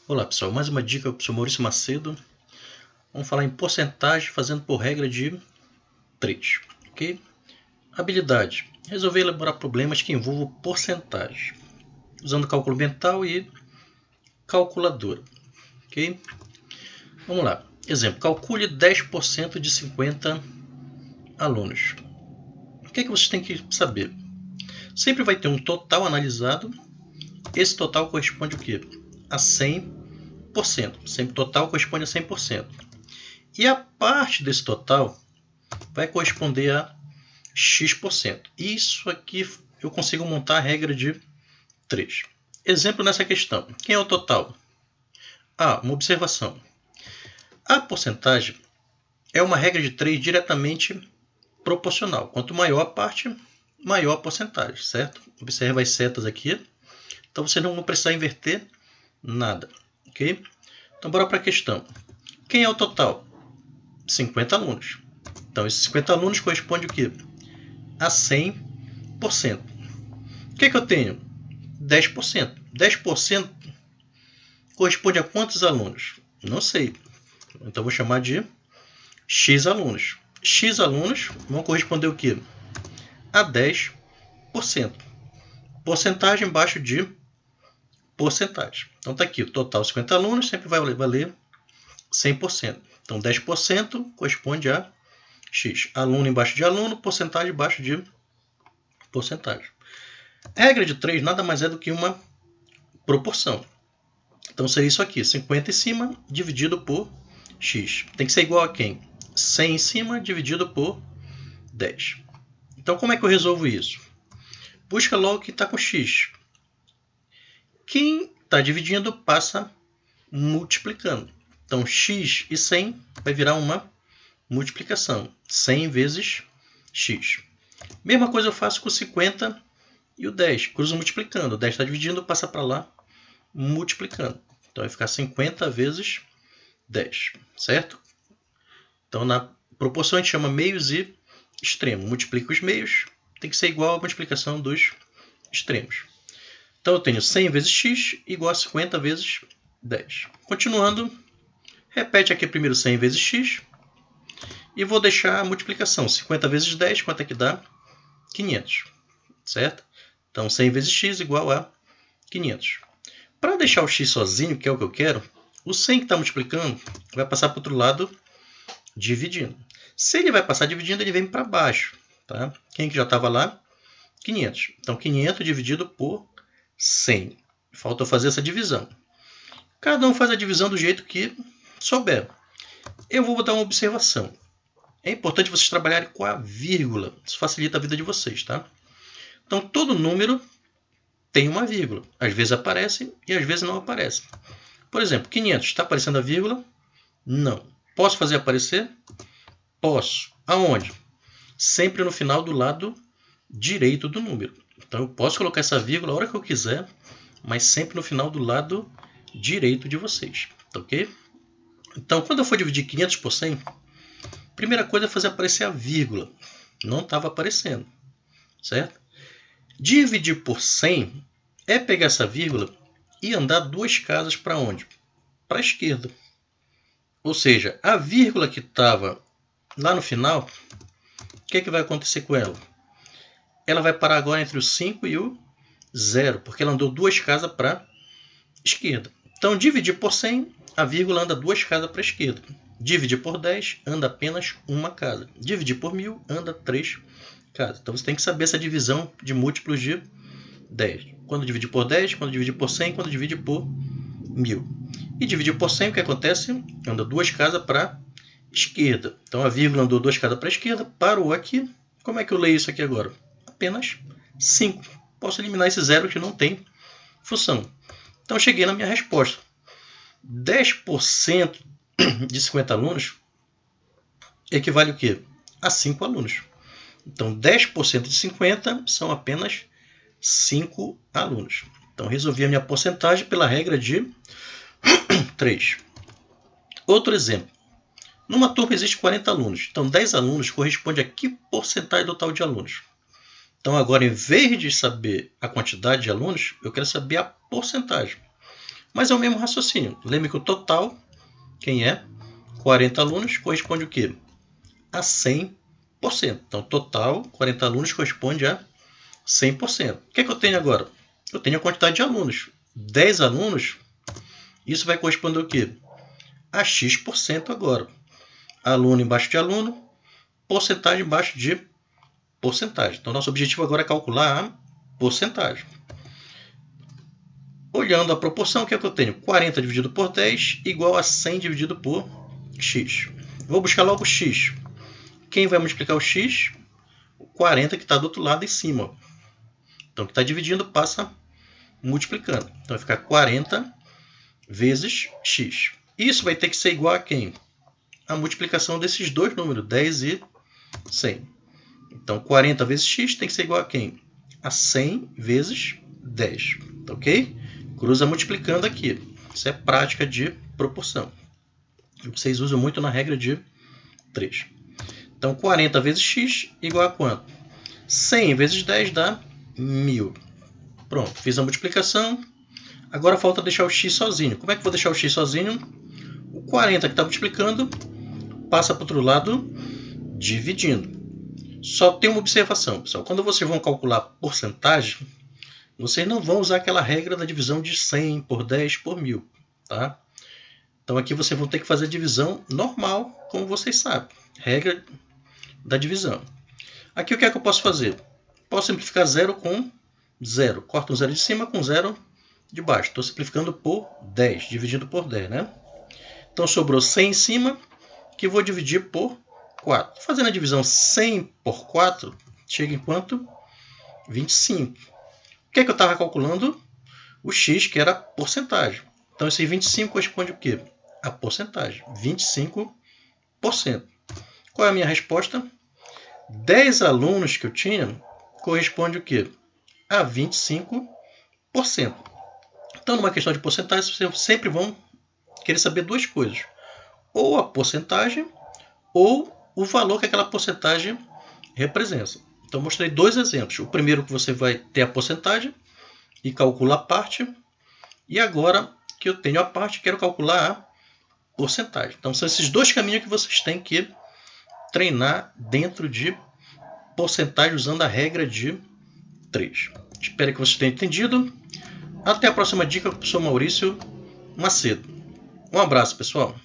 Olá pessoal, mais uma dica com o professor Maurício Macedo. Vamos falar em porcentagem fazendo por regra de 3. Ok? Habilidade. Resolver elaborar problemas que envolvam porcentagem, usando cálculo mental e calculadora. Ok? Vamos lá. Exemplo, calcule 10% de 50 alunos. O que você tem que saber? Sempre vai ter um total analisado. Esse total corresponde ao quê? A 100%. Sempre total corresponde a 100%. E a parte desse total vai corresponder a x%. Isso aqui eu consigo montar a regra de 3. Exemplo nessa questão. Quem é o total? Uma observação. A porcentagem é uma regra de 3 diretamente proporcional. Quanto maior a parte, maior a porcentagem, certo? Observa as setas aqui. Então você não vai precisar inverter nada. Ok? Então bora para a questão. Quem é o total? 50 alunos. Então esses 50 alunos correspondem o quê? A 100%. O que eu tenho? 10%. 10% corresponde a quantos alunos? Não sei. Então vou chamar de x alunos. X alunos vão corresponder o quê? A 10%. Porcentagem abaixo de porcentagem. Então está aqui, o total 50 alunos sempre vai valer 100%. Então 10% corresponde a x. Aluno embaixo de aluno, porcentagem embaixo de porcentagem. A regra de 3 nada mais é do que uma proporção. Então seria isso aqui, 50 em cima dividido por x. Tem que ser igual a quem? 100 em cima dividido por 10. Então como é que eu resolvo isso? Busca logo o que está com x. Quem está dividindo passa multiplicando. Então x e 100 vai virar uma multiplicação. 100 vezes x. Mesma coisa eu faço com 50 e o 10. Cruzo multiplicando. O 10 está dividindo, passa para lá multiplicando. Então vai ficar 50 vezes 10, certo? Então na proporção a gente chama meios e extremos. Multiplica os meios, tem que ser igual à multiplicação dos extremos. Então eu tenho 100 vezes x igual a 50 vezes 10. Continuando, repete aqui primeiro 100 vezes x e vou deixar a multiplicação. 50 vezes 10, quanto é que dá? 500, certo? Então 100 vezes x igual a 500. Para deixar o x sozinho, que é o que eu quero, o 100 que está multiplicando vai passar para o outro lado dividindo. Se ele vai passar dividindo, ele vem para baixo. Tá? Quem que já estava lá? 500. Então 500 dividido por 100. Falta eu fazer essa divisão. Cada um faz a divisão do jeito que souber. Eu vou botar uma observação. É importante vocês trabalharem com a vírgula. Isso facilita a vida de vocês. Tá? Então todo número tem uma vírgula. Às vezes aparece e às vezes não aparece. Por exemplo, 500. Está aparecendo a vírgula? Não. Posso fazer aparecer? Posso. Aonde? Sempre no final do lado direito do número. Então eu posso colocar essa vírgula a hora que eu quiser, mas sempre no final do lado direito de vocês. Ok? Então quando eu for dividir 500 por 100, a primeira coisa é fazer aparecer a vírgula. Não estava aparecendo. Certo? Dividir por 100 é pegar essa vírgula e andar 2 casas para onde? Para a esquerda. Ou seja, a vírgula que estava lá no final, o que vai acontecer com ela? Ela vai parar agora entre o 5 e o 0, porque ela andou 2 casas para a esquerda. Então, dividir por 100, a vírgula anda 2 casas para a esquerda. Dividir por 10, anda apenas uma casa. Dividir por 1000, anda 3 casas. Então, você tem que saber essa divisão de múltiplos de 10. Quando dividir por 10, quando dividir por 100, quando dividir por 1000. E dividir por 100, o que acontece? Anda 2 casas para a esquerda. Então, a vírgula andou 2 casas para a esquerda, parou aqui. Como é que eu leio isso aqui agora? Apenas 5. Posso eliminar esse zero que não tem função. Então, cheguei na minha resposta. 10% de 50 alunos equivale o quê? A 5 alunos. Então, 10% de 50 são apenas 5 alunos. Então, resolvi a minha porcentagem pela regra de 3. Outro exemplo. Numa turma existe 40 alunos. Então, 10 alunos corresponde a que porcentagem total de alunos? Então, agora, em vez de saber a quantidade de alunos, eu quero saber a porcentagem. Mas é o mesmo raciocínio. Lembre que o total, quem é? 40 alunos corresponde o quê? A 100%. Então, total, 40 alunos corresponde a 100%. O que é que eu tenho agora? Eu tenho a quantidade de alunos. 10 alunos, isso vai corresponder ao quê? A X% agora. Aluno embaixo de aluno, porcentagem embaixo de porcentagem. Então, nosso objetivo agora é calcular a porcentagem. Olhando a proporção, o que é que eu tenho? 40 dividido por 10 igual a 100 dividido por x. Vou buscar logo o x. Quem vai multiplicar o x? O 40 que está do outro lado em cima. Então, o que está dividindo passa multiplicando. Então, vai ficar 40 vezes x. Isso vai ter que ser igual a quem? A multiplicação desses dois números, 10 e 100. Então, 40 vezes x tem que ser igual a quem? A 100 vezes 10. Tá ok? Cruza multiplicando aqui. Isso é prática de proporção. Vocês usam muito na regra de 3. Então, 40 vezes x igual a quanto? 100 vezes 10 dá 1000. Pronto, fiz a multiplicação. Agora falta deixar o x sozinho. Como é que eu vou deixar o x sozinho? O 40 que está multiplicando passa para o outro lado dividindo. Só tem uma observação, pessoal. Quando vocês vão calcular porcentagem, vocês não vão usar aquela regra da divisão de 100 por 10 por 1000. Tá? Então aqui vocês vão ter que fazer a divisão normal, como vocês sabem. Regra da divisão. Aqui o que é que eu posso fazer? Posso simplificar 0 com 0. Corto um 0 de cima com 0 de baixo. Estou simplificando por 10, dividido por 10, né? Então sobrou 100 em cima, que vou dividir por 4. Fazendo a divisão 100 por 4, chega em quanto? 25. O que é que eu estava calculando? O x, que era a porcentagem. Então esse 25 corresponde o quê? A porcentagem, 25%. Qual é a minha resposta? 10 alunos que eu tinha corresponde o quê? A 25%. Então, numa questão de porcentagem, vocês sempre vão querer saber duas coisas. Ou a porcentagem, ou o valor que aquela porcentagem representa. Então, eu mostrei dois exemplos. O primeiro que você vai ter a porcentagem e calcula a parte. E agora que eu tenho a parte, quero calcular a porcentagem. Então, são esses dois caminhos que vocês têm que treinar dentro de porcentagem usando a regra de 3. Espero que vocês tenham entendido. Até a próxima dica com o professor Maurício Macedo. Um abraço, pessoal.